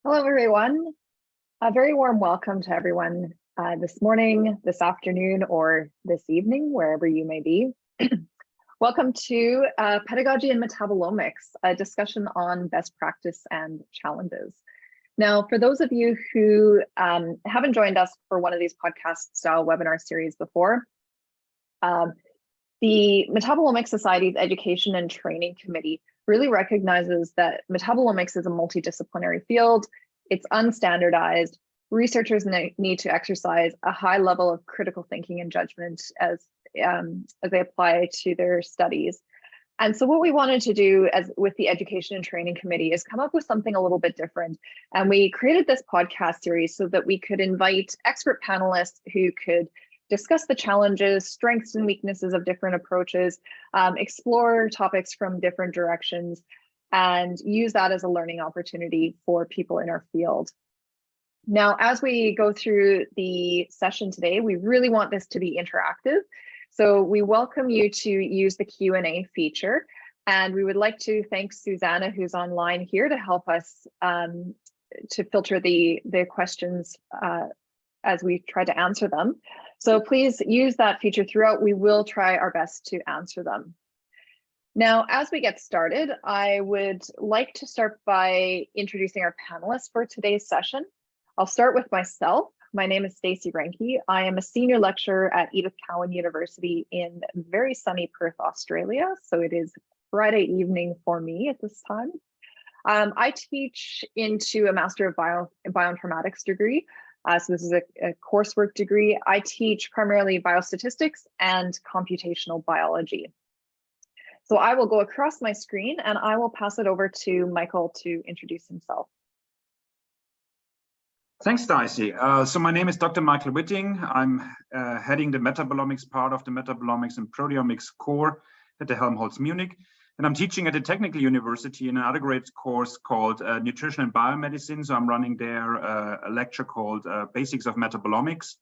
Hello, everyone. A very warm welcome to everyone this morning, this afternoon, or this evening, wherever you may be. Welcome to Pedagogy and Metabolomics, a discussion on best practice and challenges. Now, for those of you who haven't joined us for one of these podcast-style webinar series before, the Metabolomics Society's Education and Training Committee really recognizes that metabolomics is a multidisciplinary field. It's unstandardized. Researchers need to exercise a high level of critical thinking and judgment as they apply to their studies. And so what we wanted to do with the Education and Training Committee is come up with something a little bit different. And we created this podcast series so that we could invite expert panelists who could discuss the challenges, strengths and weaknesses of different approaches, explore topics from different directions, and use that as a learning opportunity for people in our field. Now, as we go through the session today, we really want this to be interactive. So we welcome you to use the Q&A feature. And we would like to thank Susanna, who's online here, to help us to filter the questions as we try to answer them. So please use that feature throughout. We will try our best to answer them. Now, as we get started, I would like to start by introducing our panelists for today's session. I'll start with myself. My name is Stacey Reinke. I am a senior lecturer at Edith Cowan University in very sunny Perth, Australia. So it is Friday evening for me at this time. I teach into a Master of Bioinformatics degree. So this is a coursework degree. I teach primarily biostatistics and computational biology. So I will go across my screen and I will pass it over to Michael to introduce himself. Thanks, Stacey. So my name is Dr. Michael Witting. I'm heading the Metabolomics part of the Metabolomics and Proteomics core at the Helmholtz Munich. And I'm teaching at the Technical University in an undergraduate course called Nutrition and Biomedicine. So I'm running there a lecture called Basics of Metabolomics,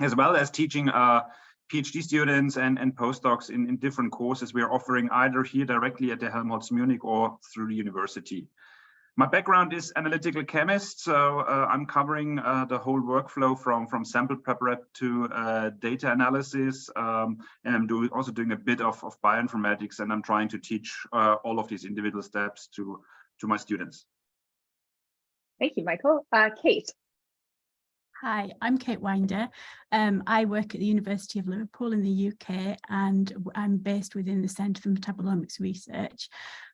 as well as teaching PhD students and postdocs in different courses we are offering either here directly at the Helmholtz Munich or through the university. My background is analytical chemist, so I'm covering the whole workflow from sample prep to data analysis, and I'm also doing a bit of bioinformatics, and I'm trying to teach all of these individual steps to my students. Thank you, Michael. Kate. Hi, I'm Kate Winder. I work at the University of Liverpool in the UK, and I'm based within the Centre for Metabolomics Research.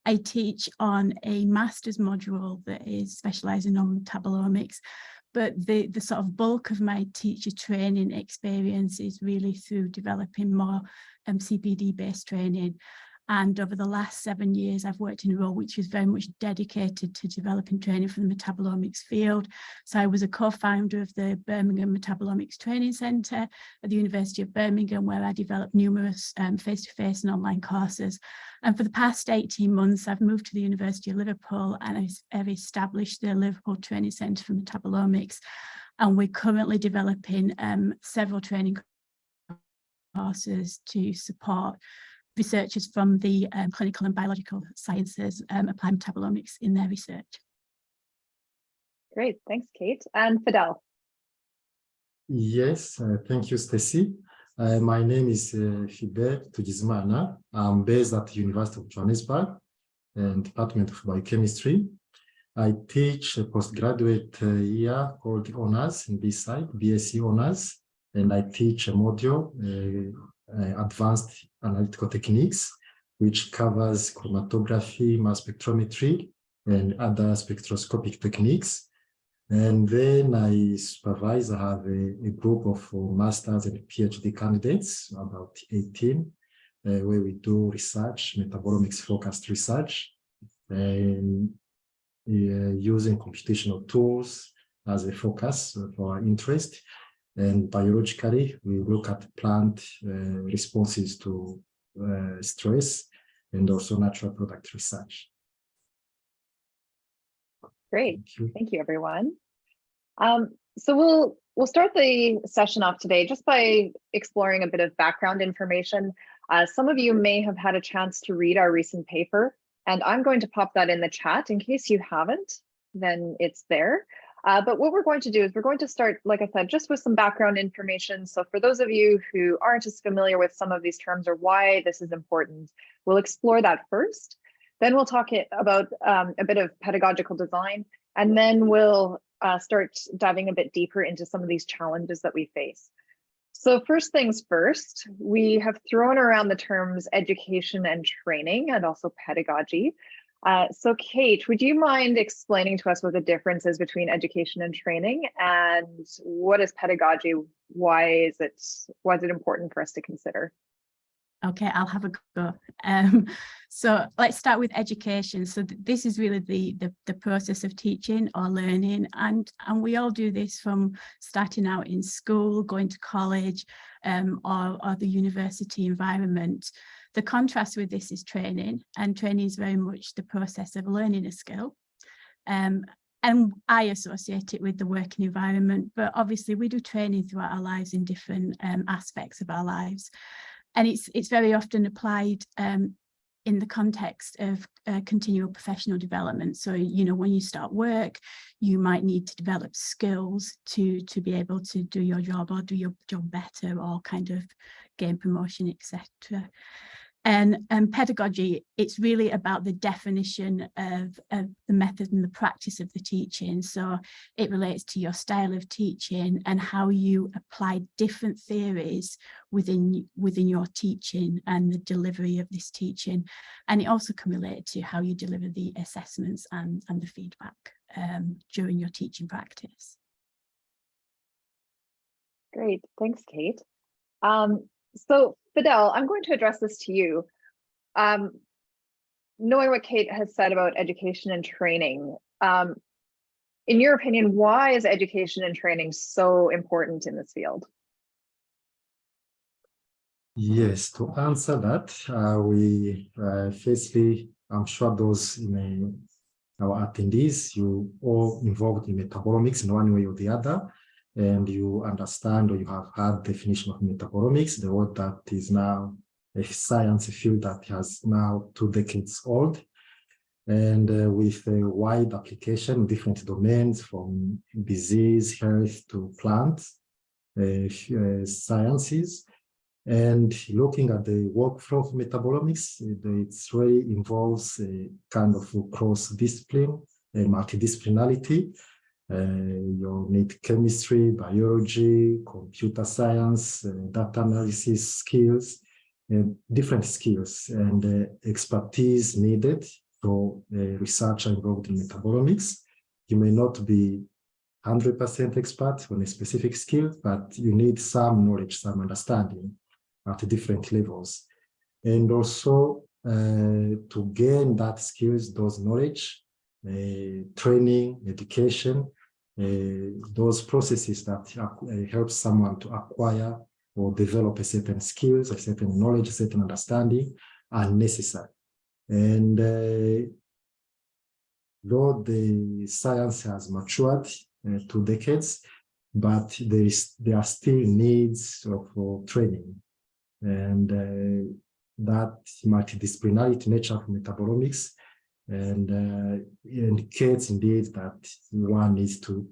I teach on a master's module that is specialising on metabolomics, but the sort of bulk of my teacher training experience is really through developing more CPD-based training. And over the last 7 years, I've worked in a role which is very much dedicated to developing training for the metabolomics field. So I was a co-founder of the Birmingham Metabolomics Training Centre at the University of Birmingham, where I developed numerous face-to-face and online courses. And for the past 18 months, I've moved to the University of Liverpool and I've established the Liverpool Training Centre for Metabolomics. And we're currently developing several training courses to support researchers from the clinical and biological sciences apply metabolomics in their research. Great, thanks, Kate. And Fidele. Yes, thank you, Stacey. My name is Fidele Tugizimana. I'm based at the University of Johannesburg and Department of Biochemistry. I teach a postgraduate year called Honours in this side, BSc Honours, and I teach a module, Advanced Analytical Techniques, which covers chromatography, mass spectrometry, and other spectroscopic techniques. And then I supervise, I have a group of masters and PhD candidates, about 18, where we do research, metabolomics focused research, and using computational tools as a focus for our interest. And biologically, we look at plant responses to stress and also natural product research. Great, thank you everyone. So we'll start the session off today just by exploring a bit of background information. Some of you may have had a chance to read our recent paper, and I'm going to pop that in the chat in case you haven't. then it's there. But what we're going to do is we're going to start, like I said, just with some background information. So for those of you who aren't as familiar with some of these terms or why this is important, we'll explore that first. Then we'll talk about a bit of pedagogical design, and then we'll start diving a bit deeper into some of these challenges that we face. So first things first, we have thrown around the terms education and training and also pedagogy. So Kate, would you mind explaining to us what the difference is between education and training, and what is pedagogy? Why is it important for us to consider? Okay, I'll have a go. So let's start with education. So this is really the process of teaching or learning, and we all do this from starting out in school, going to college, or the university environment. The contrast with this is training, and training is very much the process of learning a skill. And I associate it with the working environment, but obviously we do training throughout our lives in different aspects of our lives. And it's very often applied in the context of continual professional development. So, you know, when you start work, you might need to develop skills to be able to do your job or do your job better, or kind of gain promotion, etc. And pedagogy, it's really about the definition of the method and the practice of the teaching. So it relates to your style of teaching and how you apply different theories within your teaching and the delivery of this teaching. And it also can relate to how you deliver the assessments and the feedback during your teaching practice. Great, thanks, Kate. So Fidele, I'm going to address this to you. Knowing what Kate has said about education and training, in your opinion, why is education and training so important in this field? Yes, to answer that, firstly, I'm sure those in our attendees, you all involved in metabolomics in one way or the other, and you understand, or you have heard the definition of metabolomics, the word that is now a science field that has now 2 decades old, and with a wide application in different domains, from disease, health to plant sciences. And looking at the workflow of metabolomics, it really involves a kind of cross-discipline, a multidisciplinarity. You need chemistry, biology, computer science, data analysis skills, different skills and expertise needed for a researcher involved in metabolomics. You may not be 100% expert on a specific skill, but you need some knowledge, some understanding at different levels. And also to gain that skills, those knowledge, training, education, those processes that help someone to acquire or develop a certain skills, a certain knowledge, a certain understanding are necessary. And though the science has matured 2 decades, but there are still needs for training. And that multidisciplinarity nature of metabolomics and indicates indeed that one needs to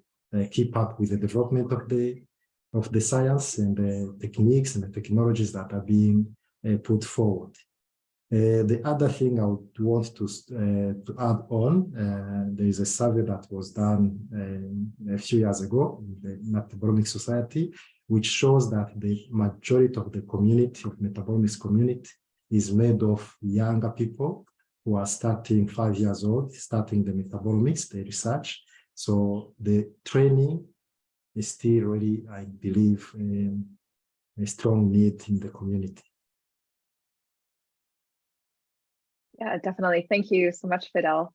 keep up with the development of the science and the techniques and the technologies that are being put forward. The other thing I would want to add on, there is a survey that was done a few years ago in the Metabolomics Society, which shows that the majority of the community, of metabolomics community, is made of younger people who are starting 5 years old, starting the metabolomics, the research. So the training is still really, I believe, a strong need in the community. Yeah, definitely. Thank you so much, Fidele.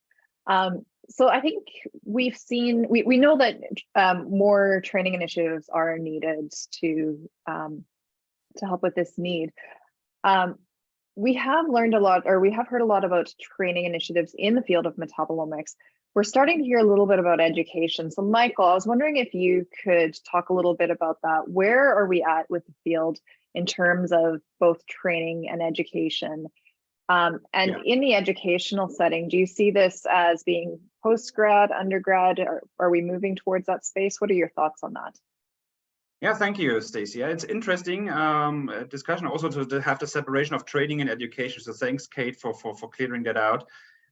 So I think we've seen, we know that more training initiatives are needed to help with this need. We have learned a lot, or we have heard a lot about training initiatives in the field of metabolomics. We're starting to hear a little bit about education. So Michael, I was wondering if you could talk a little bit about that. Where are we at with the field in terms of both training and education? And in the educational setting, do you see this as being post-grad, undergrad, or are we moving towards that space? What are your thoughts on that? Yeah, thank you, Stacey. It's interesting discussion also to have the separation of training and education. So thanks, Kate, for clearing that out.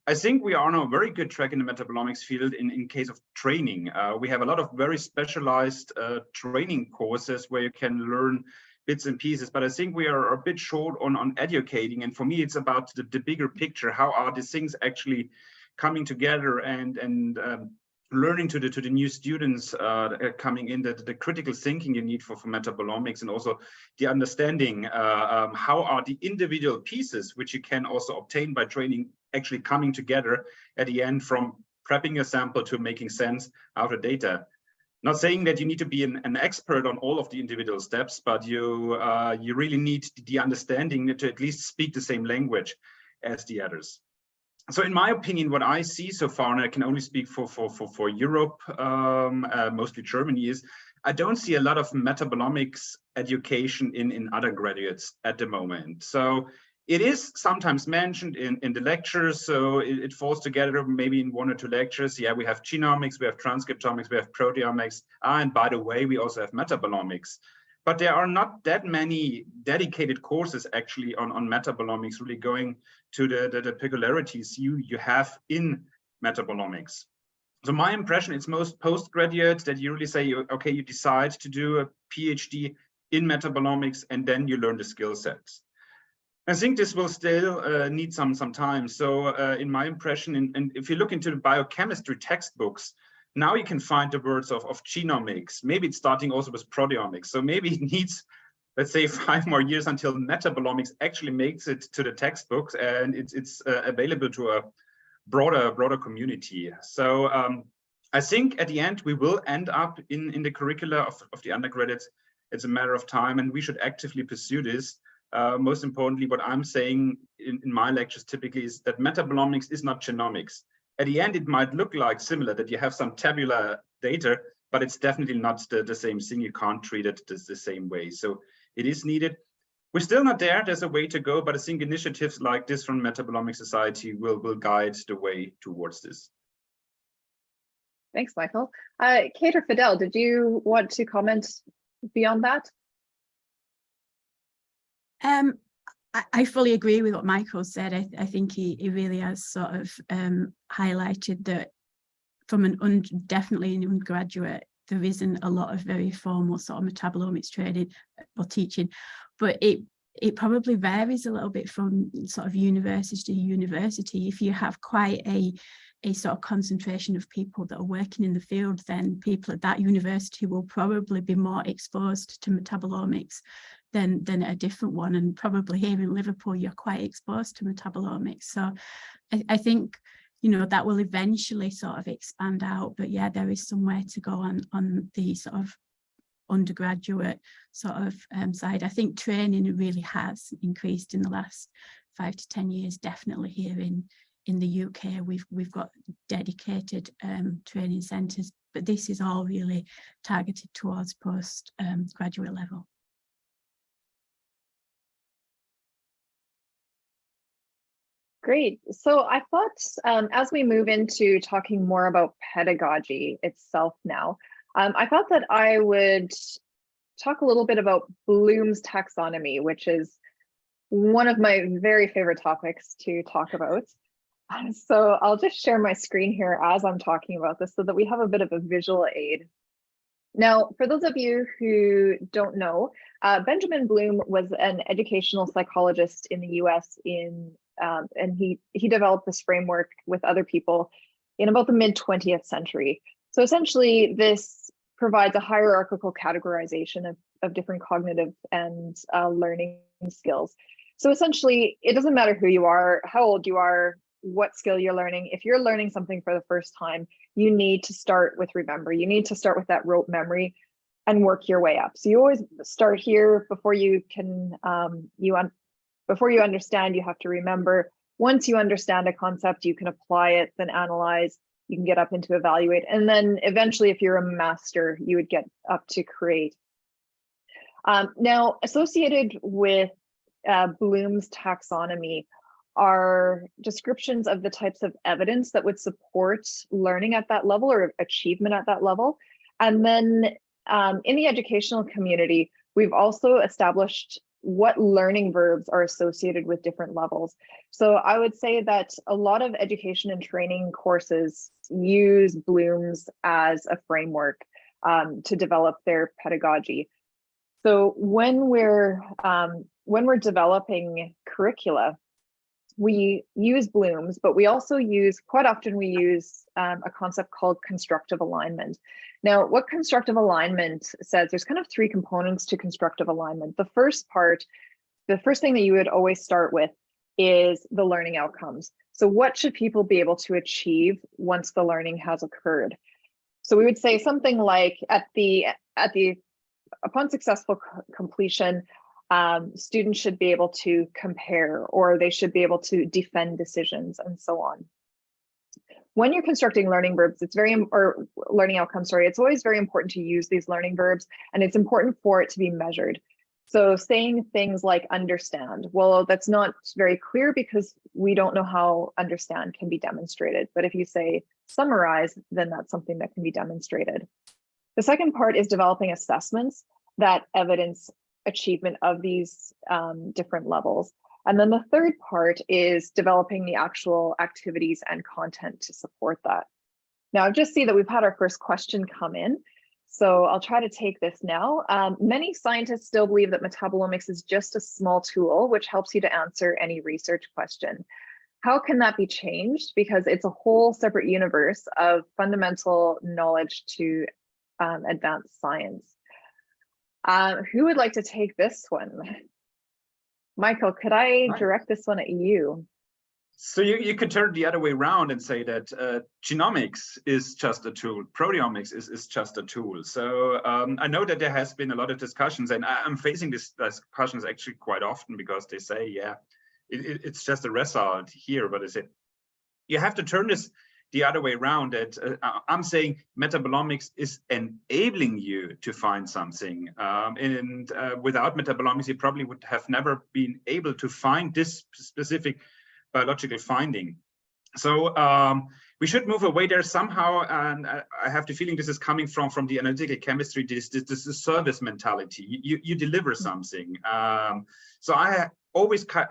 I think we are on a very good track in the metabolomics field in case of training. We have a lot of very specialized training courses where you can learn bits and pieces, but I think we are a bit short on educating. And for me, it's about the bigger picture. How are these things actually coming together and learning to the new students coming in, the critical thinking you need for metabolomics, and also the understanding how are the individual pieces which you can also obtain by training actually coming together at the end, from prepping a sample to making sense out of data. Not saying that you need to be an expert on all of the individual steps, but you really need the understanding to at least speak the same language as the others. So in my opinion, what I see so far, and I can only speak for Europe, mostly Germany, is I don't see a lot of metabolomics education in undergraduates at the moment. So it is sometimes mentioned in the lectures, so it falls together maybe in 1 or 2 lectures. Yeah, we have genomics, we have transcriptomics, we have proteomics, and by the way, we also have metabolomics. But there are not that many dedicated courses actually on metabolomics, really going to the peculiarities you have in metabolomics. So my impression, it's most postgraduates that you really say, okay, you decide to do a PhD in metabolomics, and then you learn the skill sets. I think this will still need some time. So in my impression, and if you look into the biochemistry textbooks, now you can find the words of genomics. Maybe it's starting also with proteomics. So maybe it needs, let's say, 5 more years until metabolomics actually makes it to the textbooks and it's available to a broader community. So I think at the end, we will end up in the curricula of the undergraduates. It's a matter of time, and we should actively pursue this. Most importantly, what I'm saying in my lectures typically is that metabolomics is not genomics. At the end, it might look like similar, that you have some tabular data, but it's definitely not the same thing. You can't treat it the same way. So it is needed. We're still not there. There's a way to go, but I think initiatives like this from Metabolomic Society will guide the way towards this. Thanks, Michael. Kate or Fidele, did you want to comment beyond that? I fully agree with what Michael said. I think he really has sort of highlighted that from definitely an undergraduate, there isn't a lot of very formal sort of metabolomics training or teaching, but it probably varies a little bit from sort of university to university. If you have quite a sort of concentration of people that are working in the field, then people at that university will probably be more exposed to metabolomics than at a different one. And probably here in Liverpool, you're quite exposed to metabolomics. So I think, you know, that will eventually sort of expand out. But yeah, there is somewhere to go on the sort of undergraduate sort of side. I think training really has increased in the last 5 to 10 years, definitely here in the UK. We've got dedicated training centres, but this is all really targeted towards postgraduate level. Great. So I thought as we move into talking more about pedagogy itself now, I thought that I would talk a little bit about Bloom's taxonomy, which is one of my very favorite topics to talk about. So I'll just share my screen here as I'm talking about this so that we have a bit of a visual aid. Now, for those of you who don't know, Benjamin Bloom was an educational psychologist in the US and he developed this framework with other people in about the mid-20th century. So essentially, this provides a hierarchical categorization of different cognitive and learning skills. So essentially, it doesn't matter who you are, how old you are, what skill you're learning. If you're learning something for the first time, you need to start with remember. You need to start with that rote memory and work your way up. So you always start here before you can, before you understand, you have to remember. Once you understand a concept, you can apply it, then analyze, you can get up into evaluate. And then eventually, if you're a master, you would get up to create. Now, associated with Bloom's taxonomy are descriptions of the types of evidence that would support learning at that level or achievement at that level. And then in the educational community, we've also established what learning verbs are associated with different levels. So I would say that a lot of education and training courses use Bloom's as a framework to develop their pedagogy. So when we're developing curricula, we use Bloom's, but we also quite often we use a concept called constructive alignment. Now, what constructive alignment says, there's kind of three components to constructive alignment. The first thing that you would always start with is the learning outcomes. So what should people be able to achieve once the learning has occurred? So we would say something like upon successful completion, students should be able to compare, or they should be able to defend decisions, and so on. When you're constructing learning verbs, learning outcomes, it's always very important to use these learning verbs, and it's important for it to be measured. So saying things like understand, well, that's not very clear because we don't know how understand can be demonstrated. But if you say summarize, then that's something that can be demonstrated. The second part is developing assessments that evidence achievement of these different levels. And then the third part is developing the actual activities and content to support that. Now, I just see that we've had our first question come in, so I'll try to take this now. Many scientists still believe that metabolomics is just a small tool which helps you to answer any research question. How can that be changed? Because it's a whole separate universe of fundamental knowledge to advanced science. Who would like to take this one? Michael, could I direct this one at you? So you could turn it the other way around and say that genomics is just a tool, proteomics is just a tool. So I know that there has been a lot of discussions, and I'm facing these discussions actually quite often, because they say, yeah, it's just a result here, but I say, you have to turn this the other way around. That I'm saying metabolomics is enabling you to find something, and without metabolomics, you probably would have never been able to find this specific biological finding. So we should move away there somehow, and I have the feeling this is coming from the analytical chemistry, this is service mentality. You deliver something. So I always try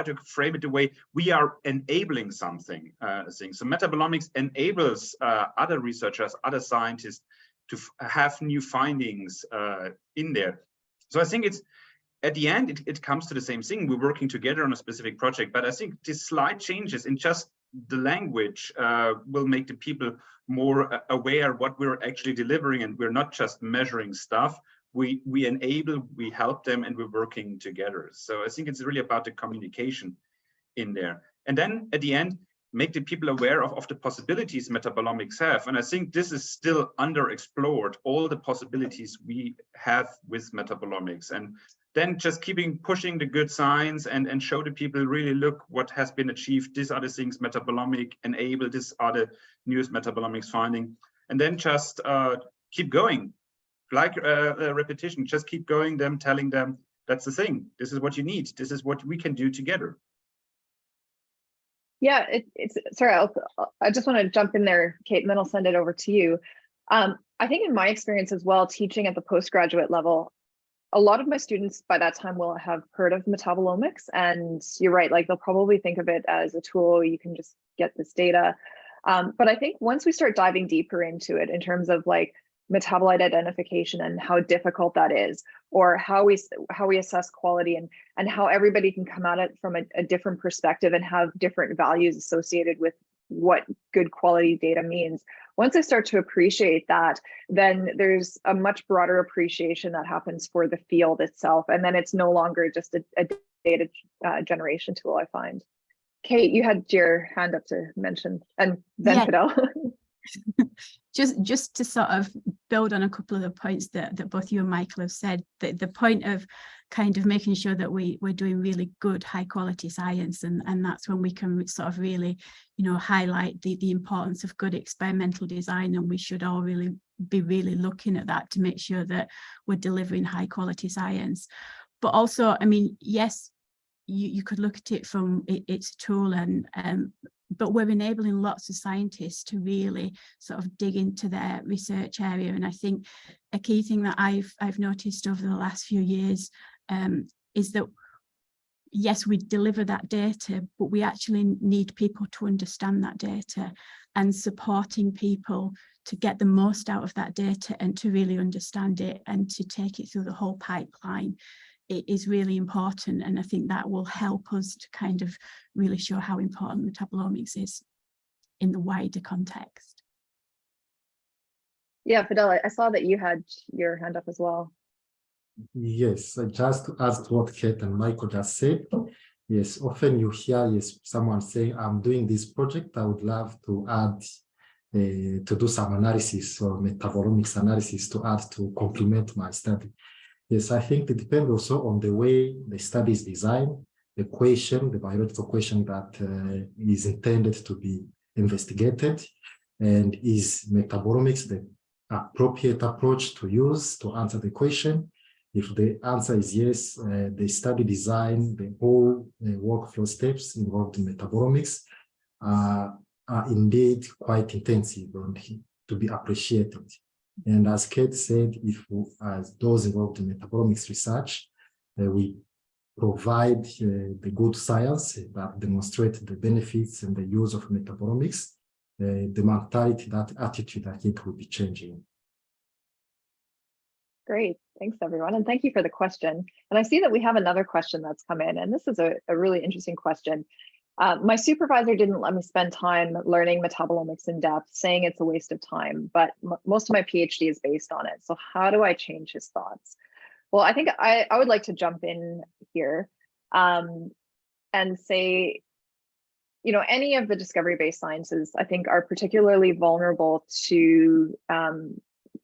to frame it the way we are enabling something. So metabolomics enables other researchers, other scientists to have new findings in there. So I think it's, at the end, it comes to the same thing. We're working together on a specific project, but I think these slight changes in just the language will make the people more aware what we're actually delivering, and we're not just measuring stuff. We enable, we help them, and we're working together. So I think it's really about the communication in there. And then at the end, make the people aware of the possibilities metabolomics have. And I think this is still underexplored, all the possibilities we have with metabolomics. And then just pushing the good science and show the people, really look what has been achieved. These are the things metabolomic enable, these are the newest metabolomics finding. And then just keep going. Like repetition, just keep going, telling them that's the thing. This is what you need. This is what we can do together. Yeah, sorry, I just want to jump in there, Kate, and then I'll send it over to you. I think in my experience as well, teaching at the postgraduate level, a lot of my students by that time will have heard of metabolomics, and you're right, like they'll probably think of it as a tool, you can just get this data. But I think once we start diving deeper into it in terms of like metabolite identification and how difficult that is, or how we assess quality, and how everybody can come at it from a different perspective and have different values associated with what good quality data means. Once I start to appreciate that, then there's a much broader appreciation that happens for the field itself. And then it's no longer just a data generation tool, I find. Kate, you had your hand up to mention, and then Fidele. Just to sort of build on a couple of the points that both you and Michael have said, the point of kind of making sure that we're doing really good high quality science, and that's when we can sort of really, highlight the importance of good experimental design, and we should all really be looking at that to make sure that we're delivering high quality science. But also, I mean, yes, you could look at it from it's a tool, and but we're enabling lots of scientists to really sort of dig into their research area. And I think a key thing that I've noticed over the last few years is that yes, we deliver that data, but we actually need people to understand that data, and supporting people to get the most out of that data and to really understand it and to take it through the whole pipeline. It is really important, and I think that will help us to kind of really show how important metabolomics is in the wider context. Yeah, Fidele, I saw that you had your hand up as well. Yes, just to add to what Kate and Michael just said, yes, often you hear someone saying, I'm doing this project, I would love to add, to do some analysis or metabolomics analysis to add to complement my study. Yes, I think it depends also on the way the study is designed, the question, the biological question that is intended to be investigated, and is metabolomics the appropriate approach to use to answer the question. If the answer is yes, the study design, the whole workflow steps involved in metabolomics are indeed quite intensive and to be appreciated. And as Kate said, if as those involved in metabolomics research, we provide the good science that demonstrate the benefits and the use of metabolomics, the mentality, that attitude, I think will be changing. Great, thanks everyone, and thank you for the question. And I see that we have another question that's come in, and this is a really interesting question. My supervisor didn't let me spend time learning metabolomics in depth, saying it's a waste of time, but most of my PhD is based on it. So how do I change his thoughts? Well, I think I would like to jump in here and say, you know, any of the discovery-based sciences, I think, are particularly vulnerable to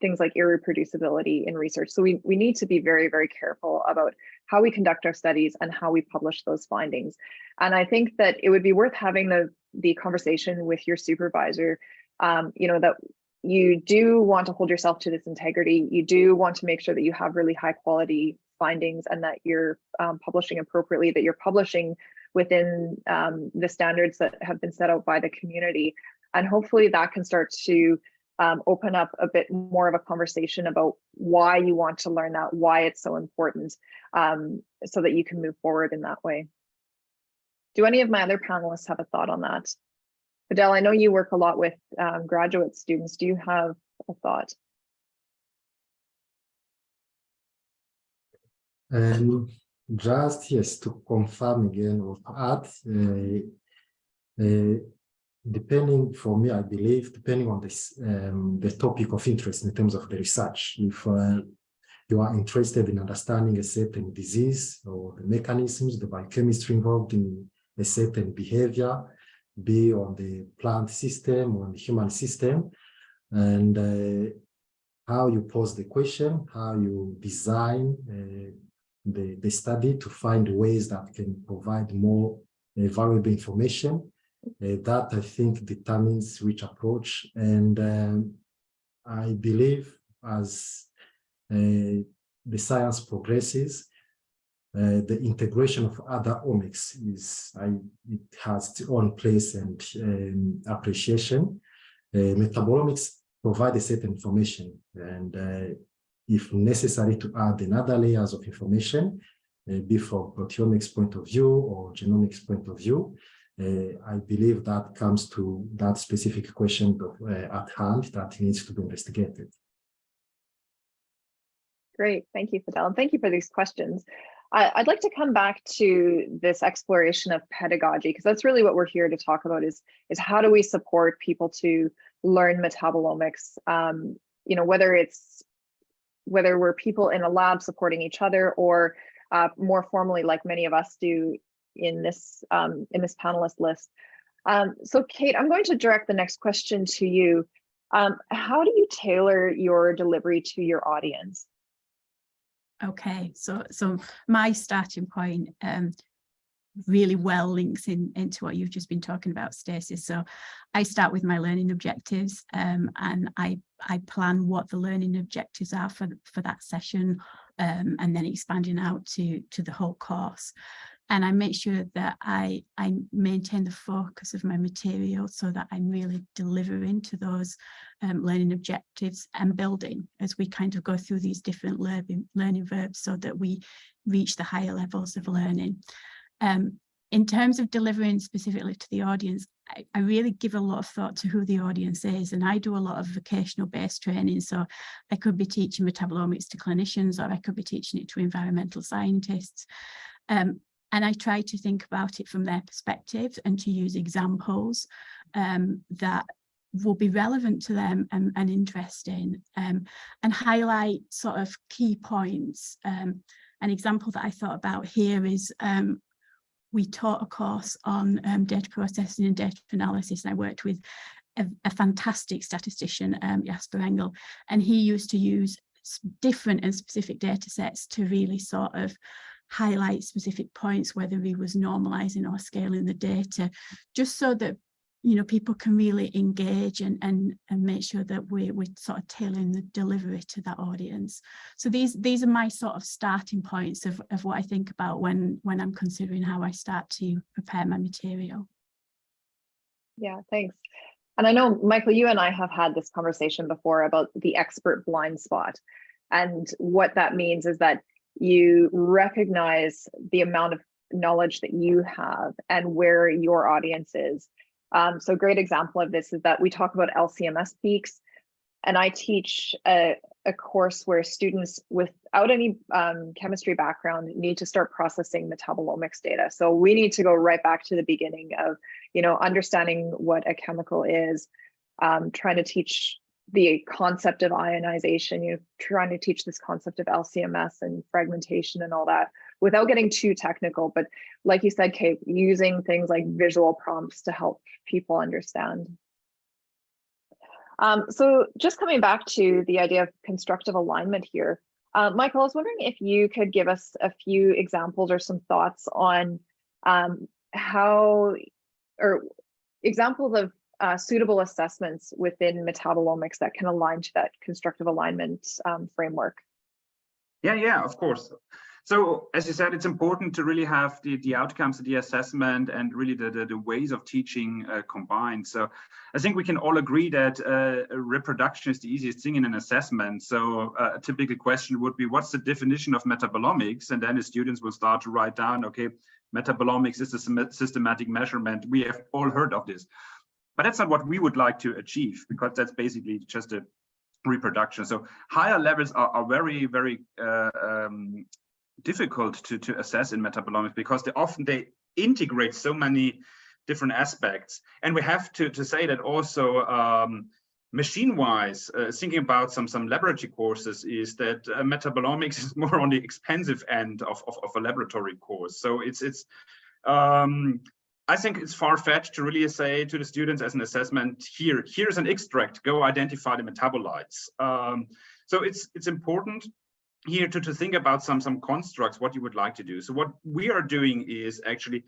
things like irreproducibility in research. So we need to be very, very careful about how we conduct our studies and how we publish those findings. And I think that it would be worth having the conversation with your supervisor, you know, that you do want to hold yourself to this integrity. You do want to make sure that you have really high quality findings and that you're publishing appropriately, that you're publishing within the standards that have been set out by the community. And hopefully that can start to open up a bit more of a conversation about why you want to learn that, why it's so important, so that you can move forward in that way. Do any of my other panelists have a thought on that? Fidele, I know you work a lot with graduate students. Do you have a thought? Just, yes, to confirm again or to add, depending, for me, I believe, depending on this, the topic of interest in terms of the research, if you are interested in understanding a certain disease or the mechanisms, the biochemistry involved in a certain behavior, be on the plant system or on the human system, and how you pose the question, how you design the study to find ways that can provide more valuable information. That I think determines which approach, and I believe as the science progresses, the integration of other omics it has its own place and appreciation. Metabolomics provide a certain information, and if necessary to add another layers of information, be from proteomics point of view or genomics point of view, I believe that comes to that specific question at hand that needs to be investigated. Great, thank you, Fidele, and thank you for these questions. I'd like to come back to this exploration of pedagogy, because that's really what we're here to talk about, is how do we support people to learn metabolomics, you know, whether we're people in a lab supporting each other, or more formally, like many of us do in this panelist list. So Kate, I'm going to direct the next question to you. How do you tailor your delivery to your audience? Okay, so my starting point really well links into what you've just been talking about, Stacey. So I start with my learning objectives, and I plan what the learning objectives are for that session, and then expanding out to the whole course. And I make sure that I maintain the focus of my material so that I'm really delivering to those learning objectives and building as we kind of go through these different learning verbs so that we reach the higher levels of learning. In terms of delivering specifically to the audience, I really give a lot of thought to who the audience is, and I do a lot of vocational based training. So I could be teaching metabolomics to clinicians, or I could be teaching it to environmental scientists. And I try to think about it from their perspective and to use examples that will be relevant to them and interesting, and highlight sort of key points. An example that I thought about here is we taught a course on data processing and data analysis, and I worked with a fantastic statistician, Jasper Engel, and he used to use different and specific data sets to really sort of highlight specific points, whether he was normalizing or scaling the data, just so that, you know, people can really engage and make sure that we're sort of tailoring the delivery to that audience. So these are my sort of starting points of what I think about when I'm considering how I start to prepare my material. Yeah, thanks. And I know, Michael, you and I have had this conversation before about the expert blind spot. And what that means is that you recognize the amount of knowledge that you have and where your audience is. So a great example of this is that we talk about LCMS peaks, and I teach a course where students without any chemistry background need to start processing metabolomics data. So we need to go right back to the beginning of, you know, understanding what a chemical is, trying to teach the concept of ionization, you know, trying to teach this concept of LCMS and fragmentation and all that without getting too technical. But like you said, Kate, using things like visual prompts to help people understand. So just coming back to the idea of constructive alignment here, Michael, I was wondering if you could give us a few examples or some thoughts on how, or examples of suitable assessments within metabolomics that can align to that constructive alignment framework. Yeah, of course. So as you said, it's important to really have the outcomes of the assessment and really the ways of teaching combined. So I think we can all agree that reproduction is the easiest thing in an assessment. So a typical question would be, what's the definition of metabolomics? And then the students will start to write down, okay, metabolomics is a systematic measurement. We have all heard of this. But that's not what we would like to achieve, because that's basically just a reproduction. So higher levels are very, very difficult to assess in metabolomics, because they integrate so many different aspects. And we have to say that also machine-wise, thinking about some laboratory courses, is that metabolomics is more on the expensive end of a laboratory course. So it's I think it's far-fetched to really say to the students as an assessment, here's an extract, go identify the metabolites. So it's important here to think about some constructs, what you would like to do. So what we are doing is actually,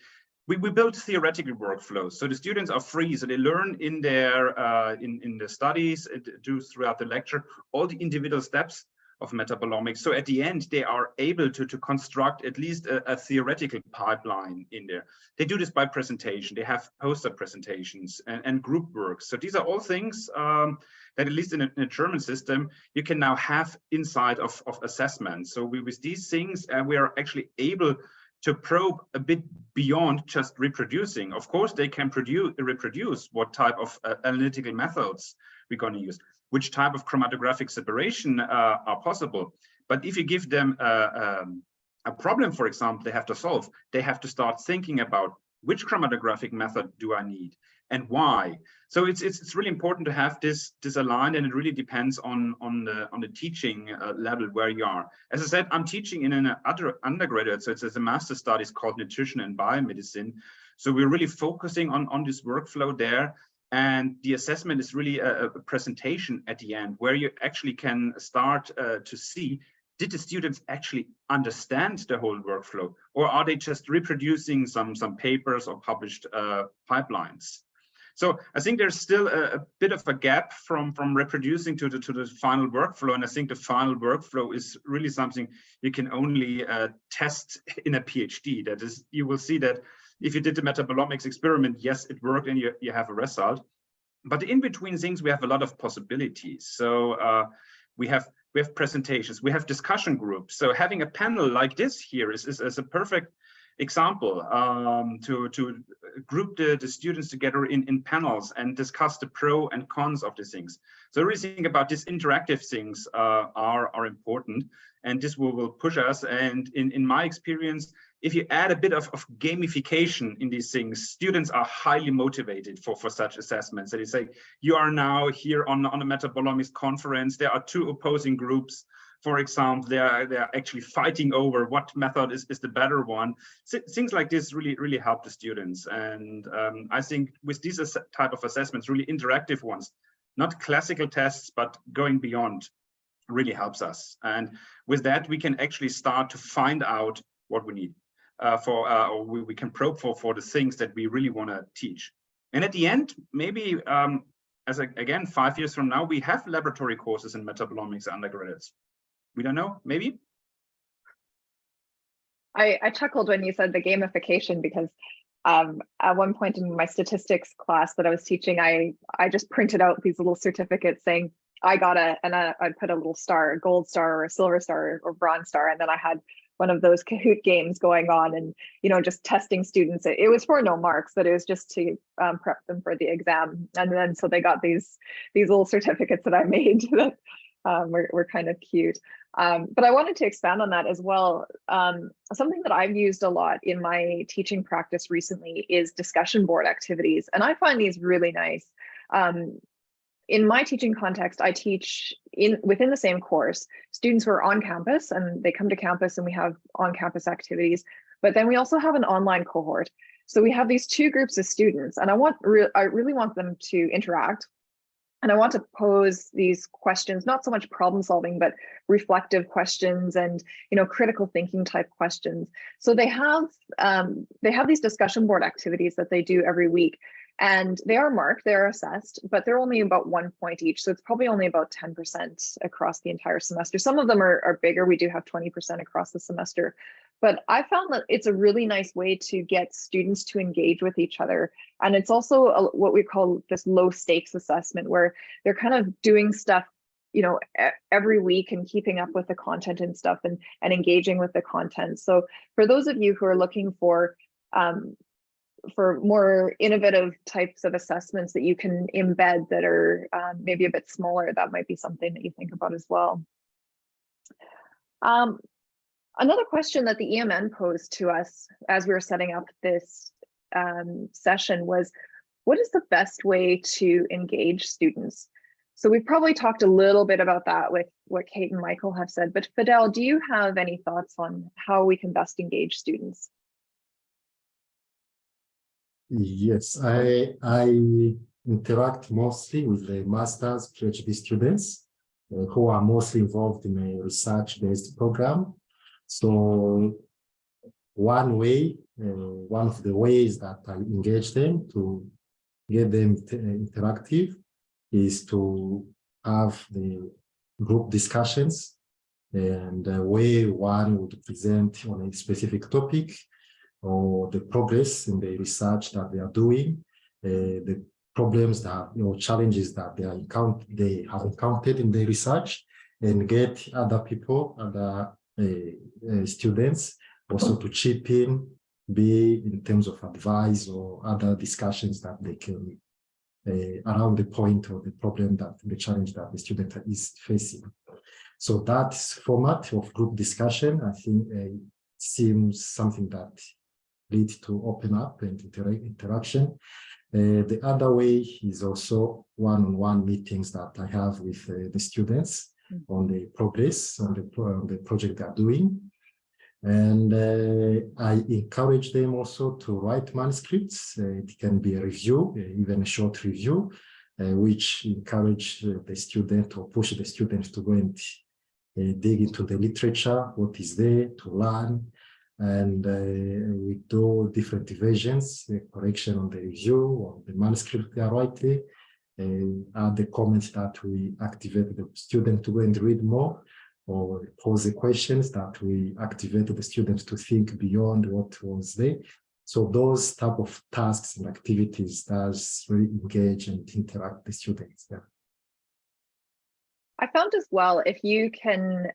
we build theoretical workflows. So the students are free, so they learn in their in the studies, do throughout the lecture, all the individual steps of metabolomics. So at the end, they are able to construct at least a theoretical pipeline in there. They do this by presentation. They have poster presentations and group work. So these are all things that, at least in a German system, you can now have inside of assessment. So with these things, we are actually able to probe a bit beyond just reproducing. Of course, they can reproduce what type of analytical methods we're going to use, which type of chromatographic separation are possible. But if you give them a problem, for example, they have to solve, they have to start thinking about which chromatographic method do I need and why. So it's really important to have this aligned, and it really depends on the teaching level where you are. As I said, I'm teaching in an undergraduate, so it's a master studies called Nutrition and Biomedicine. So we're really focusing on this workflow there. And the assessment is really a presentation at the end, where you actually can start to see, did the students actually understand the whole workflow, or are they just reproducing some papers or published pipelines? So I think there's still a bit of a gap from reproducing to the final workflow. And I think the final workflow is really something you can only test in a PhD. That is, you will see that if you did the metabolomics experiment, yes, it worked and you have a result. But in between things, we have a lot of possibilities. So we have presentations, we have discussion groups. So having a panel like this here is a perfect example to group the students together in panels and discuss the pro and cons of the things. So everything about these interactive things are important, and this will push us. And in my experience, if you add a bit of gamification in these things, students are highly motivated for such assessments. So they say, you are now here on a metabolomics conference, there are two opposing groups. For example, they're actually fighting over what method is the better one. So things like this really help the students. And I think with these type of assessments, really interactive ones, not classical tests, but going beyond, really helps us. And with that, we can actually start to find out what we need or we can probe for the things that we really want to teach. And at the end, maybe again, 5 years from now, we have laboratory courses in metabolomics undergraduates. We don't know, maybe. I chuckled when you said the gamification, because at one point in my statistics class that I was teaching, I just printed out these little certificates saying I got I'd put a little star, a gold star or a silver star or bronze star, and then I had one of those Kahoot games going on, and just testing students. It was for no marks, but it was just to prep them for the exam. And then so they got these little certificates that I made that were kind of cute. But I wanted to expand on that as well. Something that I've used a lot in my teaching practice recently is discussion board activities, and I find these really nice. In my teaching context, I teach within the same course, students who are on campus, and they come to campus and we have on-campus activities, but then we also have an online cohort. So we have these two groups of students, and I really want them to interact. And I want to pose these questions, not so much problem solving, but reflective questions and critical thinking type questions. So they have these discussion board activities that they do every week, and they are marked, they're assessed, but they're only about 1 point each. So it's probably only about 10% across the entire semester. Some of them are bigger. We do have 20% across the semester. But I found that it's a really nice way to get students to engage with each other. And it's also what we call this low stakes assessment, where they're kind of doing stuff, every week and keeping up with the content and stuff and engaging with the content. So for those of you who are looking for more innovative types of assessments that you can embed that are maybe a bit smaller, that might be something that you think about as well. Another question that the EMN posed to us as we were setting up this session was, what is the best way to engage students? So we've probably talked a little bit about that with what Kate and Michael have said, but Fidele, do you have any thoughts on how we can best engage students? Yes, I interact mostly with the master's PhD students who are mostly involved in a research-based program. So one of the ways that I engage them to get them interactive is to have the group discussions, and where one would present on a specific topic or the progress in the research that they are doing, the problems that challenges that they have encountered in the research, and get other people, other students also to chip in, be in terms of advice or other discussions that they can around the point or the problem, that the challenge that the student is facing. So that format of group discussion, I think, seems something that leads to open up and interaction. The other way is also one-on-one meetings that I have with the students on the progress on the project they're doing. And I encourage them also to write manuscripts. It can be a review, even a short review, which encourage the student or push the students to go and dig into the literature, what is there to learn, And we do different versions, correction on the review, or the manuscript they are writing, add the comments that we activate the student to go and read more, or pose the questions that we activate the students to think beyond what was there. So those type of tasks and activities does really engage and interact with the students. Yeah. I found as well, if you can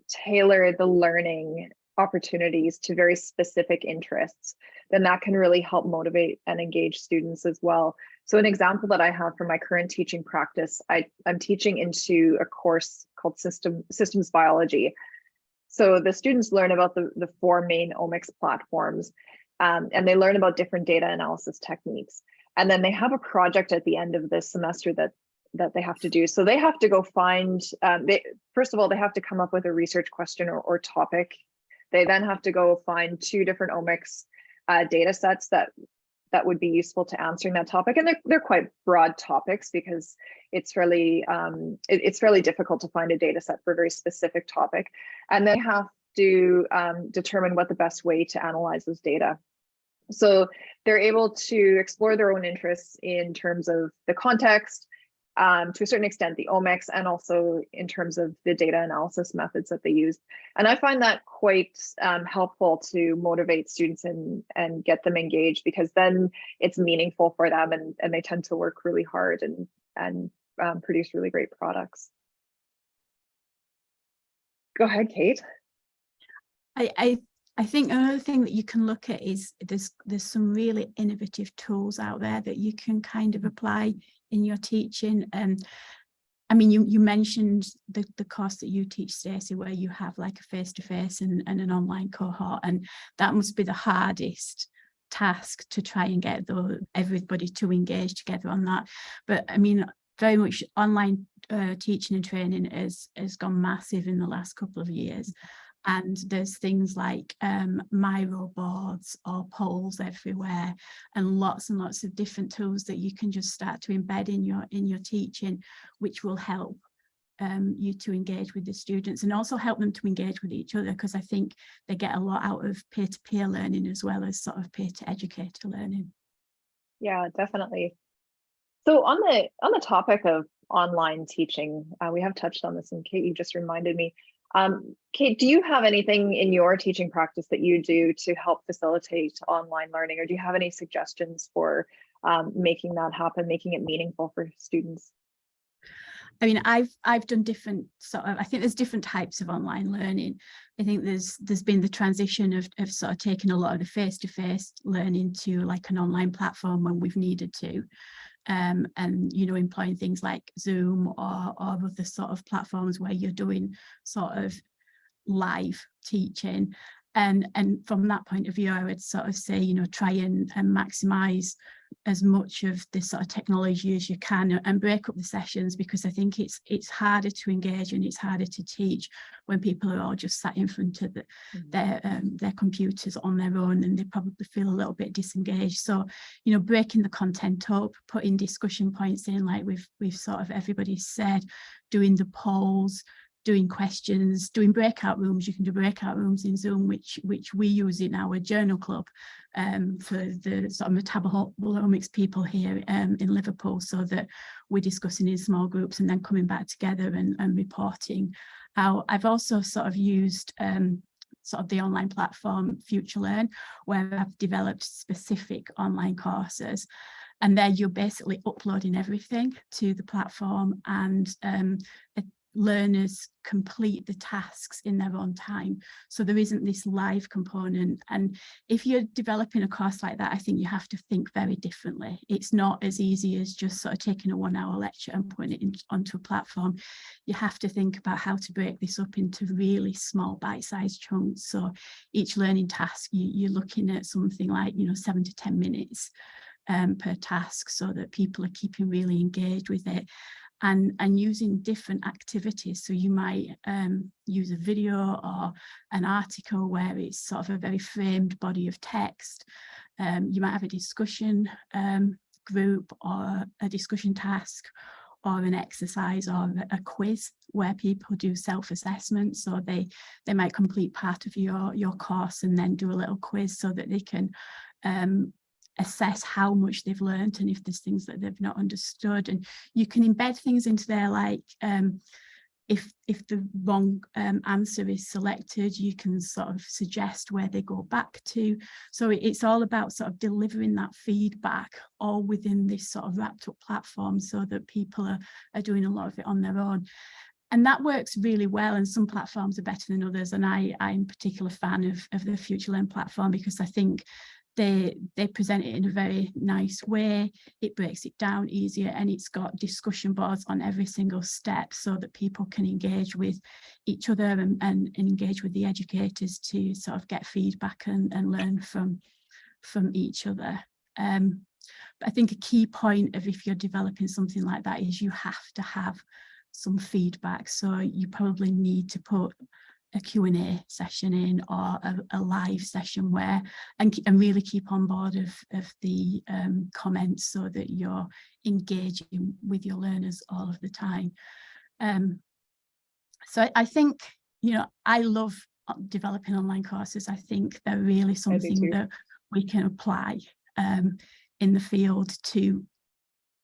tailor the learning opportunities to very specific interests, then that can really help motivate and engage students as well. So an example that I have from my current teaching practice, I'm teaching into a course called Systems Biology. So the students learn about the four main omics platforms, and they learn about different data analysis techniques. And then they have a project at the end of this semester that they have to do. So they have to go find, first of all, they have to come up with a research question or topic. They then have to go find 2 different omics data sets that would be useful to answering that topic. And they're quite broad topics because it's fairly difficult to find a data set for a very specific topic. And they have to determine what the best way to analyze this data. So they're able to explore their own interests in terms of the context, to a certain extent, the omics, and also in terms of the data analysis methods that they use. And I find that quite helpful to motivate students and get them engaged, because then it's meaningful for them, and they tend to work really hard and produce really great products. Go ahead, Kate. I think another thing that you can look at is there's some really innovative tools out there that you can kind of apply in your teaching. I mean, you mentioned the course that you teach, Stacey, where you have like a face-to-face and an online cohort, and that must be the hardest task to try and get everybody to engage together on that. But I mean, very much online teaching and training has gone massive in the last couple of years. And there's things like Miro boards or polls everywhere, and lots of different tools that you can just start to embed in your teaching, which will help you to engage with the students and also help them to engage with each other, because I think they get a lot out of peer-to-peer learning as well as sort of peer-to-educator learning. Yeah, definitely. So on the topic of online teaching, we have touched on this, and Kate, you just reminded me. Kate, do you have anything in your teaching practice that you do to help facilitate online learning, or do you have any suggestions for making that happen, making it meaningful for students? I mean, I've done different I think there's different types of online learning. I think there's been the transition of sort of taking a lot of the face-to-face learning to like an online platform when we've needed to. And employing things like Zoom or other sort of platforms where you're doing sort of live teaching. And from that point of view, I would sort of say, try and maximize as much of this sort of technology as you can and break up the sessions, because I think it's harder to engage and it's harder to teach when people are all just sat in front of their computers on their own, and they probably feel a little bit disengaged. So, breaking the content up, putting discussion points in, like we've sort of everybody said, doing the polls, doing questions, doing breakout rooms. You can do breakout rooms in Zoom, which we use in our journal club for the sort of metabolomics people here in Liverpool, so that we're discussing in small groups and then coming back together and reporting out. I've also sort of used sort of the online platform FutureLearn, where I've developed specific online courses. And there you're basically uploading everything to the platform, and learners complete the tasks in their own time. So there isn't this live component. And if you're developing a course like that, I think you have to think very differently. It's not as easy as just sort of taking a 1-hour lecture and putting it onto a platform. You have to think about how to break this up into really small bite-sized chunks. So each learning task, you're looking at something like, 7 to 10 minutes per task, so that people are keeping really engaged with it. And using different activities. So you might use a video or an article where it's sort of a very framed body of text. You might have a discussion group or a discussion task, or an exercise or a quiz where people do self-assessment. So they might complete part of your course and then do a little quiz so that they can assess how much they've learned and if there's things that they've not understood. And you can embed things into there, like if the wrong answer is selected, you can sort of suggest where they go back to. So it's all about sort of delivering that feedback all within this sort of wrapped up platform so that people are doing a lot of it on their own. And that works really well, and some platforms are better than others. And I'm a particular fan of the FutureLearn platform because I think they present it in a very nice way. It breaks it down easier, and it's got discussion boards on every single step so that people can engage with each other and engage with the educators to sort of get feedback and learn from each other. But I think a key point of if you're developing something like that is you have to have some feedback. So you probably need to put a Q&A session in, or a live session where, and really keep on board of the comments so that you're engaging with your learners all of the time. So I think, I love developing online courses. I think they're really something that we can apply in the field to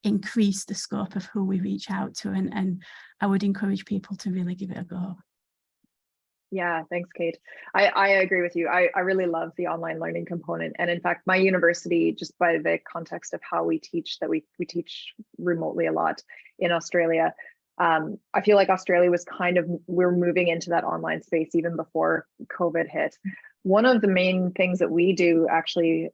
increase the scope of who we reach out to, and I would encourage people to really give it a go. Yeah, thanks, Kate. I agree with you. I really love the online learning component. And in fact, my university, just by the context of how we teach, that we teach remotely a lot in Australia. I feel like Australia was we're moving into that online space even before COVID hit. One of the main things that we do actually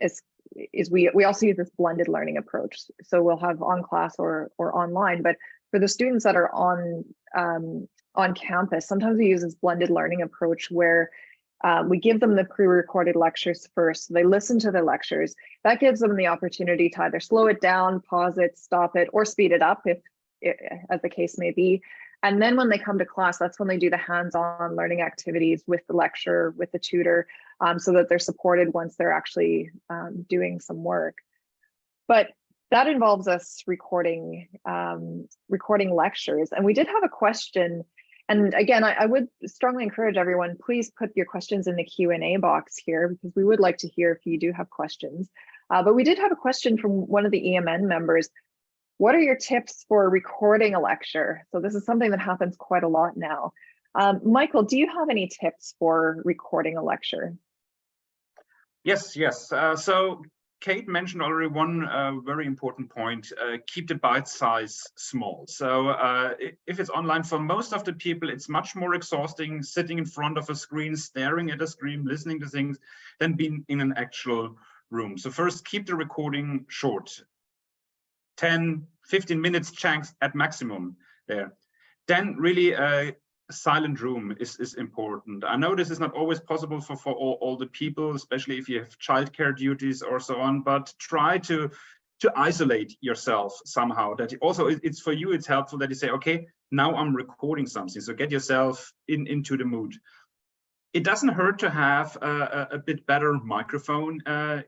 is we also use this blended learning approach. So we'll have on class or online, but for the students that are on campus, sometimes we use this blended learning approach where we give them the pre-recorded lectures first. So they listen to the lectures. That gives them the opportunity to either slow it down, pause it, stop it, or speed it up, as the case may be. And then when they come to class, that's when they do the hands-on learning activities with the lecturer, with the tutor, so that they're supported once they're actually doing some work. But that involves us recording lectures. And we did have a question. And again, I would strongly encourage everyone, please put your questions in the Q&A box here, because we would like to hear if you do have questions. But we did have a question from one of the EMN members. What are your tips for recording a lecture? So this is something that happens quite a lot now. Michael, do you have any tips for recording a lecture? Yes. So Kate mentioned already one very important point, keep the bite size small. So if it's online, for most of the people, it's much more exhausting sitting in front of a screen, staring at a screen, listening to things, than being in an actual room. So first, keep the recording short, 10, 15 minutes chunks at maximum there. Then really a silent room is important. I know this is not always possible for all the people, especially if you have childcare duties or so on, but try to isolate yourself somehow. That also it's for you, it's helpful that you say, okay, now I'm recording something. So get yourself into the mood. It doesn't hurt to have a bit better microphone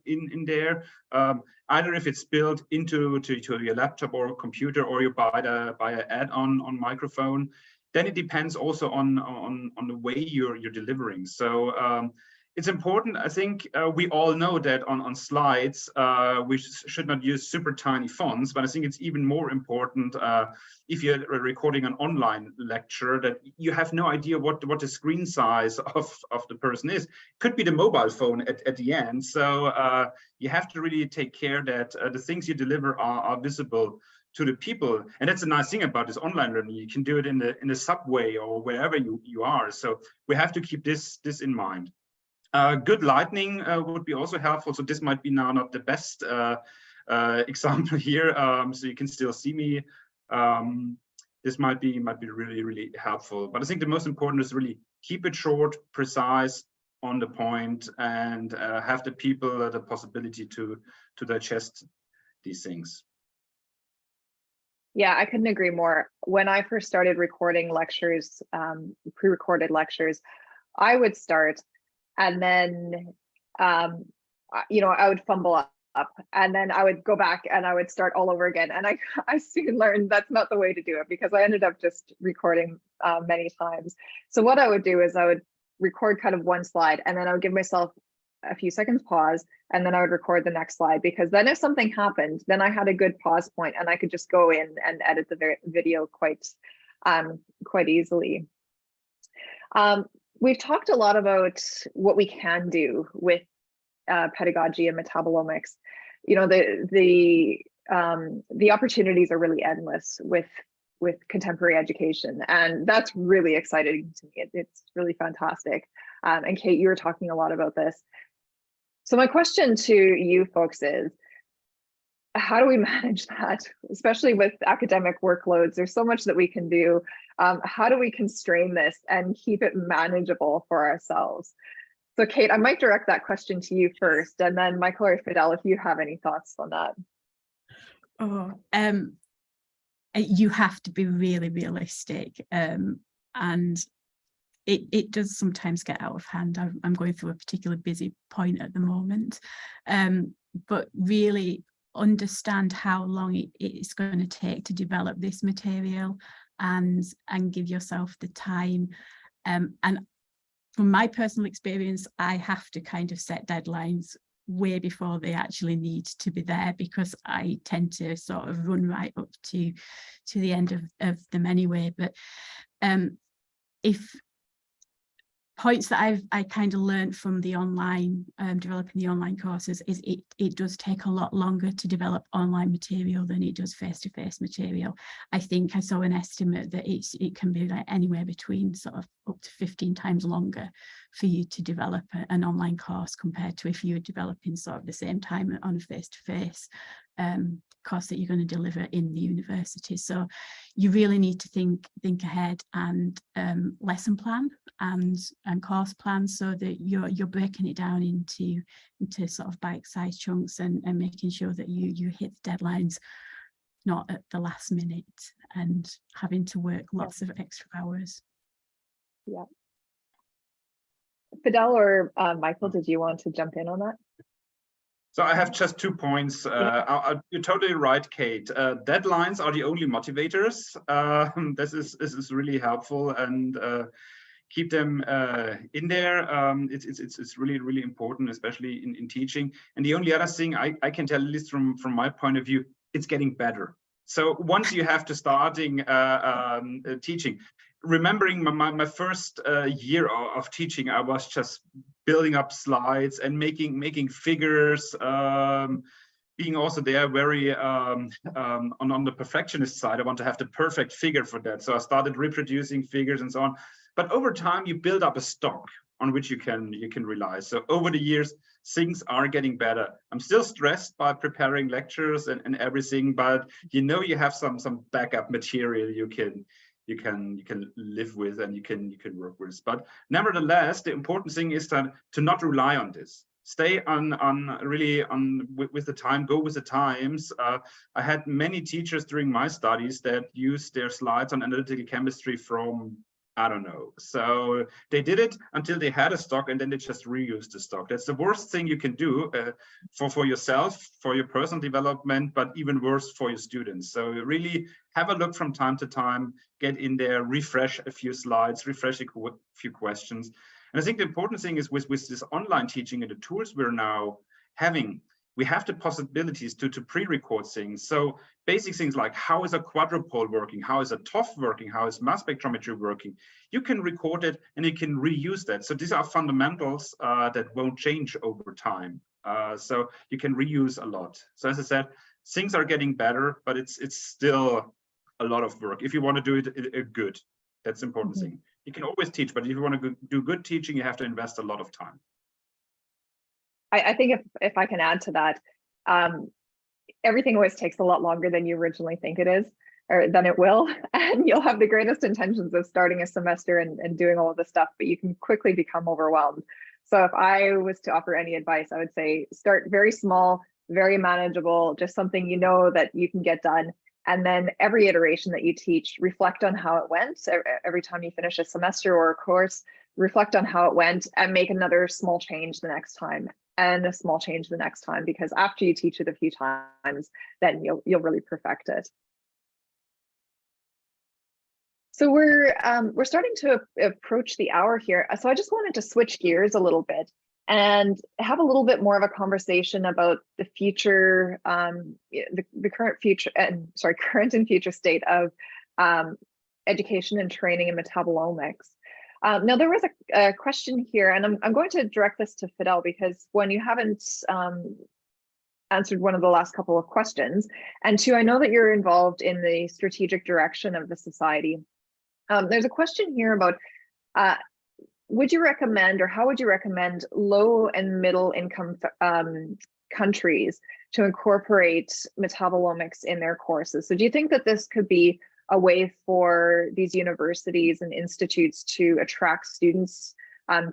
in there, either if it's built into your laptop or computer, or you buy an add-on microphone. Then it depends also on the way you're delivering. So it's important. I think we all know that on slides we should not use super tiny fonts, but I think it's even more important if you're recording an online lecture that you have no idea what the screen size of the person is. Could be the mobile phone at the end. So you have to really take care that the things you deliver are visible to the people. And that's a nice thing about this online learning. You can do it in the subway or wherever you are. So we have to keep this in mind. Good lighting would be also helpful. So this might be now not the best example here, so you can still see me. This might be really, really helpful. But I think the most important is really keep it short, precise, on the point, and have the people the possibility to digest these things. Yeah, I couldn't agree more. When I first started recording lectures, pre-recorded lectures, I would start, and then, I would fumble up up, and then I would go back and I would start all over again. And I soon learned that's not the way to do it, because I ended up just recording many times. So what I would do is I would record kind of one slide, and then I would give myself a few seconds pause, and then I would record the next slide, because then if something happened, then I had a good pause point and I could just go in and edit the video quite easily. We've talked a lot about what we can do with pedagogy and metabolomics. You know, the opportunities are really endless with contemporary education, and that's really exciting to me. It's really fantastic. And Kate, you were talking a lot about this. So my question to you folks is, how do we manage that, especially with academic workloads? There's so much that we can do. How do we constrain this and keep it manageable for ourselves? So Kate, I might direct that question to you first, and then Michael or Fidele, if you have any thoughts on that. Oh, you have to be really realistic, and it does sometimes get out of hand. I'm going through a particularly busy point at the moment, but really understand how long it's going to take to develop this material, and give yourself the time. And from my personal experience, I have to kind of set deadlines way before they actually need to be there, because I tend to sort of run right up to the end of them anyway. But if points that I kind of learned from the online, developing the online courses, is it does take a lot longer to develop online material than it does face-to-face material. I think I saw an estimate that it can be like anywhere between sort of up to 15 times longer for you to develop an online course compared to if you were developing sort of the same time on a face-to-face course that you're going to deliver in the university. So you really need to think ahead, and lesson plan and course plan, so that you're breaking it down into sort of bite-sized chunks, and making sure that you hit the deadlines not at the last minute and having to work lots of extra hours. Yeah. Fidele or Michael, did you want to jump in on that? So I have just 2 points. You're totally right, Kate. Deadlines are the only motivators. This is really helpful, and keep them in there. It's really important, especially in teaching. And the only other thing I can tell, at least from my point of view, it's getting better. So once you have to starting teaching, remembering my first year of teaching, I was just building up slides and making figures, being also there very on the perfectionist side. I want to have the perfect figure for that. So I started reproducing figures and so on. But over time, you build up a stock on which you can rely. So over the years, things are getting better. I'm still stressed by preparing lectures and everything, but you know you have some backup material you can live with and you can work with. But nevertheless, the important thing is to not rely on this. Stay with the time, go with the times. I had many teachers during my studies that used their slides on analytical chemistry from, I don't know. So they did it until they had a stock, and then they just reused the stock. That's the worst thing you can do for yourself, for your personal development, but even worse for your students. So really have a look from time to time, get in there, refresh a few slides, refresh a few questions. And I think the important thing is with this online teaching and the tools we're now having, we have the possibilities to pre-record things. So basic things like, how is a quadrupole working? How is a TOF working? How is mass spectrometry working? You can record it and you can reuse that. So these are fundamentals that won't change over time. So you can reuse a lot. So as I said, things are getting better, but it's still a lot of work. If you want to do it good, that's the important thing. You can always teach, but if you want to do good teaching, you have to invest a lot of time. I think if I can add to that, everything always takes a lot longer than you originally think it is, or than it will. And you'll have the greatest intentions of starting a semester and doing all of this stuff, but you can quickly become overwhelmed. So if I was to offer any advice, I would say start very small, very manageable, just something you know that you can get done. And then every iteration that you teach, reflect on how it went. Every time you finish a semester or a course, reflect on how it went and make another small change the next time. and a small change the next time, because after you teach it a few times, then you'll really perfect it. So we're starting to approach the hour here. So I just wanted to switch gears a little bit and have a little bit more of a conversation about the future, the current and future state of education and training in metabolomics. Now there was a question here, and I'm going to direct this to Fidele, because when you haven't answered one of the last couple of questions, and two, I know that you're involved in the strategic direction of the society. There's a question here about would you recommend, or how would you recommend, low and middle income countries to incorporate metabolomics in their courses? So do you think that this could be a way for these universities and institutes to attract students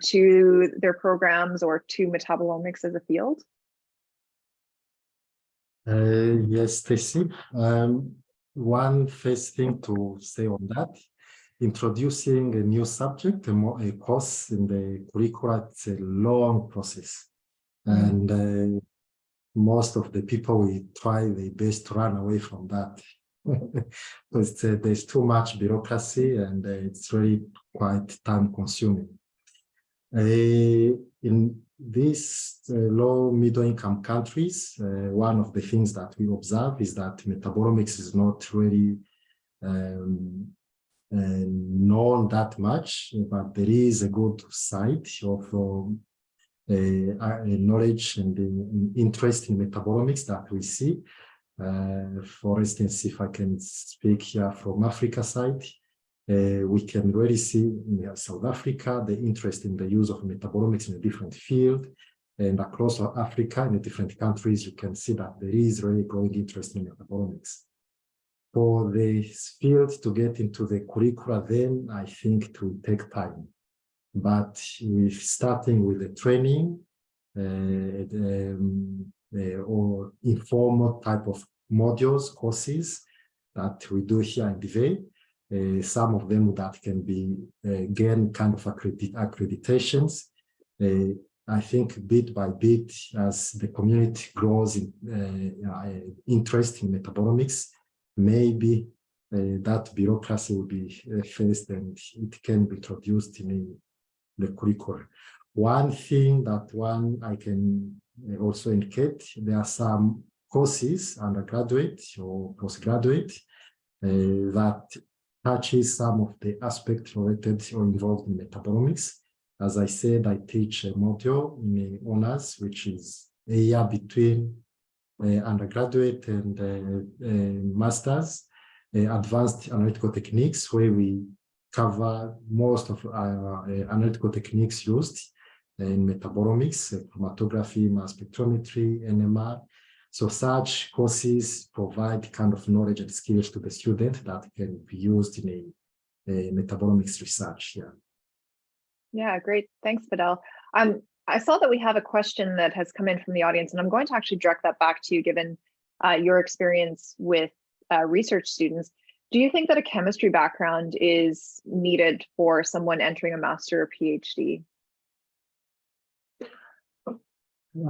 to their programs or to metabolomics as a field? Yes, Stacey. One first thing to say on that, introducing a new subject, a course in the curricula, it's a long process. And most of the people will try their best to run away from that. Because there's too much bureaucracy and it's really quite time consuming. In these low middle income countries, one of the things that we observe is that metabolomics is not really known that much, but there is a good side of knowledge and interest in metabolomics that we see. For instance, if I can speak here from Africa side, we can really see in South Africa the interest in the use of metabolomics in a different field, and across Africa in the different countries you can see that there is really growing interest in metabolomics. For this field to get into the curricula, then I think it will take time. But with starting with the training or informal type of modules, courses that we do here in DV, some of them that can be again kind of accreditations. I think bit by bit, as the community grows in interest in metabolomics, maybe that bureaucracy will be faced and it can be introduced in the curriculum. One thing that I can also indicate, there are some courses, undergraduate or postgraduate, that touches some of the aspects related or involved in metabolomics. As I said, I teach a module in honors, which is a year between undergraduate and master's, advanced analytical techniques, where we cover most of our analytical techniques used in metabolomics, chromatography, mass spectrometry, NMR. So such courses provide kind of knowledge and skills to the student that can be used in a metabolomics research. Yeah, great. Thanks, Fidele. I saw that we have a question that has come in from the audience, and I'm going to actually direct that back to you, given your experience with research students. Do you think that a chemistry background is needed for someone entering a master or PhD?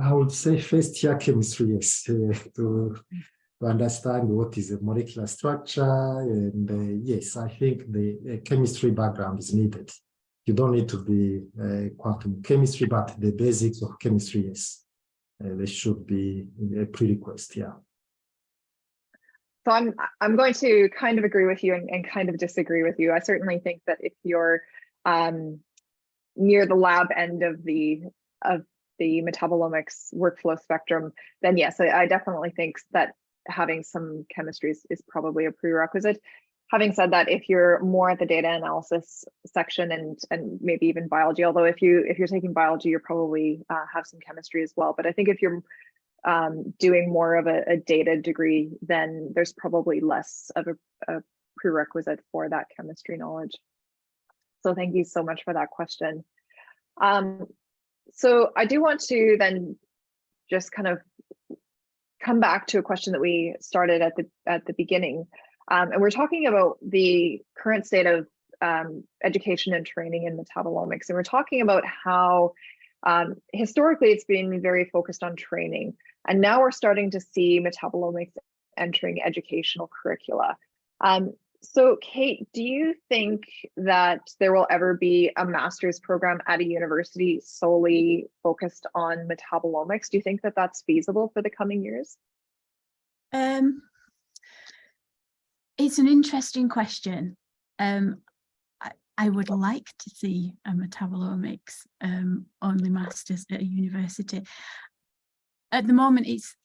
I would say first year chemistry, yes, to understand what is a molecular structure. And yes, I think the chemistry background is needed. You don't need to be quantum chemistry, but the basics of chemistry, yes, they should be a prerequisite, yeah. So I'm going to kind of agree with you and kind of disagree with you. I certainly think that if you're near the lab end of the metabolomics workflow spectrum, then yes, I definitely think that having some chemistry is probably a prerequisite. Having said that, if you're more at the data analysis section and maybe even biology, although if you're taking biology, you probably have some chemistry as well. But I think if you're doing more of a data degree, then there's probably less of a prerequisite for that chemistry knowledge. So thank you so much for that question. So I do want to then just kind of come back to a question that we started at the beginning. And we're talking about the current state of education and training in metabolomics. And we're talking about how Historically, it's been very focused on training, and now we're starting to see metabolomics entering educational curricula. So Kate, do you think that there will ever be a master's program at a university solely focused on metabolomics? Do you think that that's feasible for the coming years? It's an interesting question. I would like to see a metabolomics only masters at a university. At the moment, it's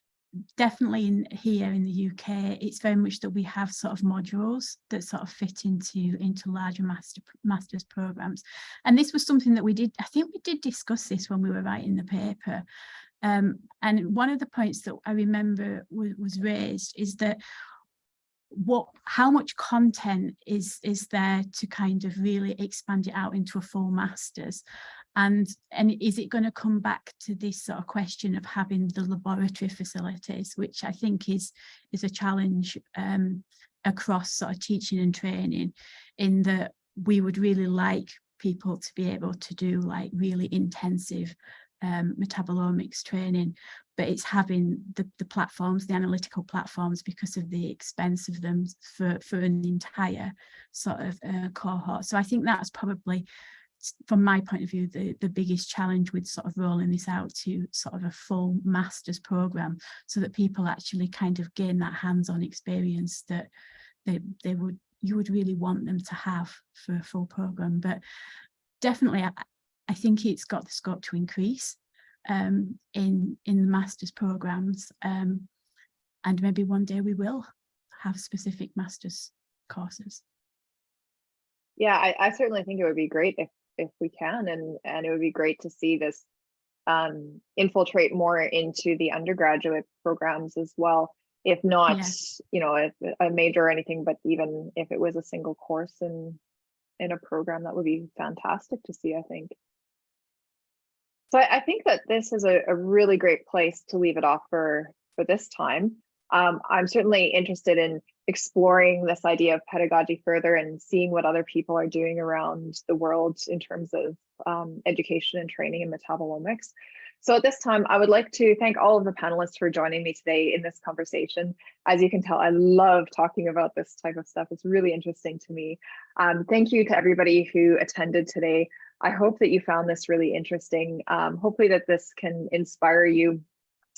definitely here in the UK, it's very much that we have sort of modules that sort of fit into larger master's programs. And this was something that we did, I think we did discuss this when we were writing the paper. And one of the points that I remember was raised is that how much content is there to kind of really expand it out into a full master's, and is it going to come back to this sort of question of having the laboratory facilities, which I think is a challenge across sort of teaching and training, in that we would really like people to be able to do like really intensive metabolomics training, but it's having the platforms, the analytical platforms, because of the expense of them for an entire sort of cohort. So I think that's probably, from my point of view, the biggest challenge with sort of rolling this out to sort of a full master's program, so that people actually kind of gain that hands-on experience that you would really want them to have for a full program. But definitely, I think it's got the scope to increase in the master's programs, and maybe one day we will have specific master's courses. Yeah, I certainly think it would be great if we can, and it would be great to see this infiltrate more into the undergraduate programs as well. If not, you know, a major or anything, but even if it was a single course in a program, that would be fantastic to see, I think. So I think that this is a really great place to leave it off for this time. I'm certainly interested in exploring this idea of pedagogy further and seeing what other people are doing around the world in terms of education and training in metabolomics. So at this time, I would like to thank all of the panelists for joining me today in this conversation. As you can tell, I love talking about this type of stuff. It's really interesting to me. Thank you to everybody who attended today. I hope that you found this really interesting. Hopefully that this can inspire you.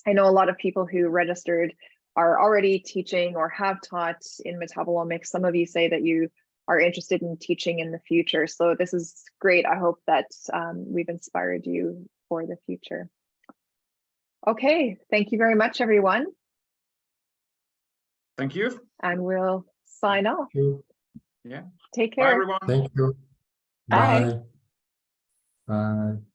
I know a lot of people who registered are already teaching or have taught in metabolomics. Some of you say that you are interested in teaching in the future. So this is great. I hope that we've inspired you for the future. Okay, thank you very much, everyone. Thank you. And we'll sign off. Thank you. Yeah. Take care. Bye, everyone. Thank you. Bye. Bye. Bye.